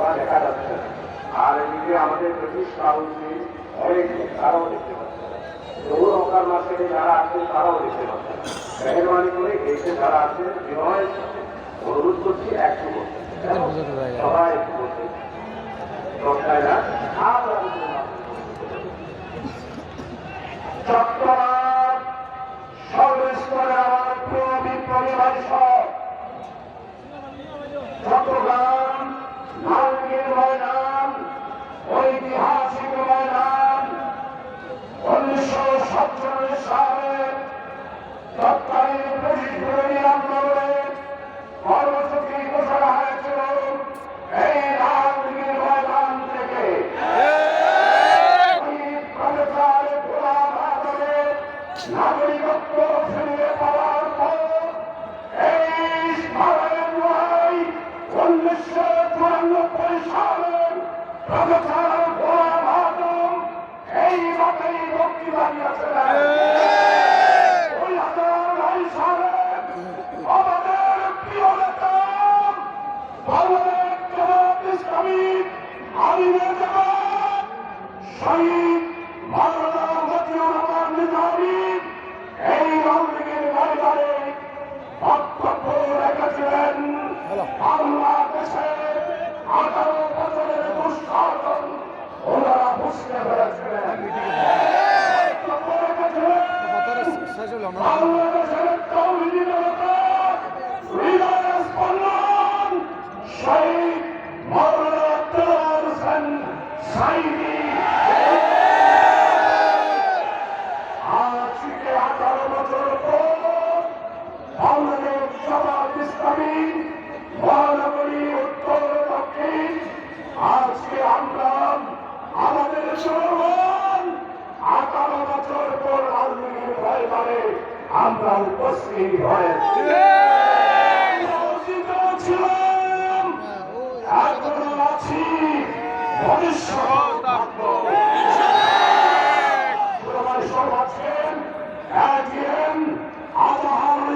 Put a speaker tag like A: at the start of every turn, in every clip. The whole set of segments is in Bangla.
A: করা দেখা যাচ্ছে। আর এদিকে আমাদের ব্রিটিশ কাউন্সিল অনেক তারাও দেখতে পাচ্ছে, তবু রমজান মাসে যারা আছেন তারাও দেখতে পাচ্ছেন। মেহরবানি করে এসে যারা আছেন বিনয়ের সাথে অনুরোধ করছি একটু বলতে, সবাই একটু বলতে দরকার না। চট্টগ্রাম সর্বস্তরে আমার প্রিয় বিপ্লবী ভাই সব, চট্টগ্রাম লালগির ময়দান, ঐতিহাসিক ময়দান 1947 সালে তৎকালীন ব্রিটিশ বিরোধী আন্দোলনে কর্মসূচি ঘোষণা হয়েছিল এই লালগির ময়দান থেকে। নাগরিকত্ব ফিরিয়ে পাওয়ার পর এই 1994 সালের প্রফেসর গোলাম আজম এই মাঠেই বক্তৃতা দিয়েছিলেন। 2009 সালে আমাদের প্রিয় নেতা বাংলাদেশ জামাত ইসলামী আমিরের জামাত শহীদ মাওলানা মতিউর রহমান নিজামী এই লালগির ময়দানে বক্তব্য রেখেছিলেন। বাংলাদেশের 18 বছরের দুঃশাসন ওনারা বুঝতে পেরেছিলেন। বক্তব্য রেখেছিলেন বাংলাদেশের তৌহিদি জনতা হৃদয় স্পন্দন শহীদ মাওলানা দেলোয়ার হোসেন সাঈদী। আজকে 18 বছর পর বাংলাদেশ জামাত ইসলামী মহানগরী উত্তর দক্ষিণ আজকে আমরা আমাদের জনগণ 18 বছর পর লালগির ময়দানে আমরা উপস্থিত হয়েছি। ছিলাম, এখনো আছি, ভবিষ্যৎ থাকবো।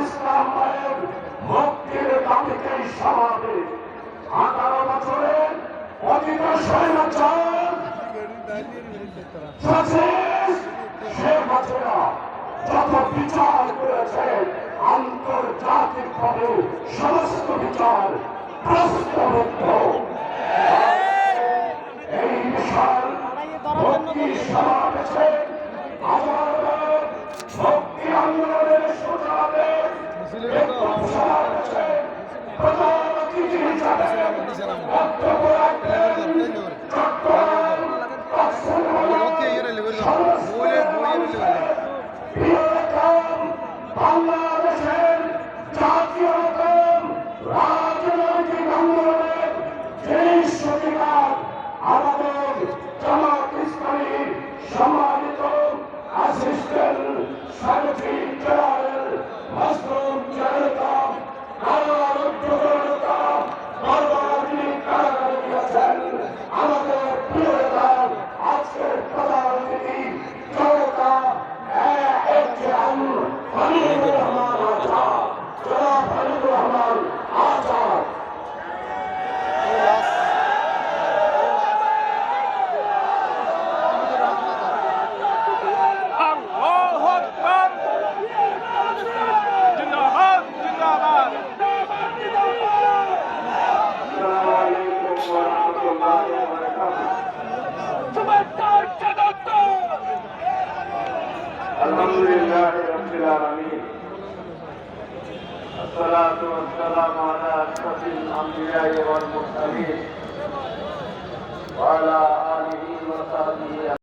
A: ইসলাম ভাইয়ের মুক্তির দাবিতে সমাবেশ 18 বছরের অতীত স্বৈরাচার শেখ হাসিনা যত বিচার করেছে আন্তর্জাতিকভাবে সমস্ত বিচার প্রশ্নবিদ্ধ। এই বিশাল মুক্তি সমাবেশে আমার মুক্তি আন্দোলনের সূচনাতে সমাবেশে প্রধান অতিথি হিসাবে বক্তব্য রাখবেন চট্টগ্রাম বাংলাদেশের জাতীয় রাজনৈতিক আন্দোলনের যেই সূচিকার আমাদের জামাত ইসলামীর সম্মানিত অ্যাসিস্ট্যান্ট সেক্রেটারি জেনারেল মাসুম জনতা কারারুদ্ধতা বারবার তিনি কারাগারে গিয়েছেন। আমাদের প্রিয় নেতা আজকের প্রধান অতিথি জনতা হাবিবুর রহমান আজাদ, জনাব হাবিবুর রহমান আজাদ। আলহামদুলিল্লাহ রাব্বিল আলামিন, আসসালাতু ওয়াসসালামু আলা আশরাফিল আমবিয়া ওয়াল মুরসালিন ওয়া আলা আলিহি ওয়া সাহবিহি।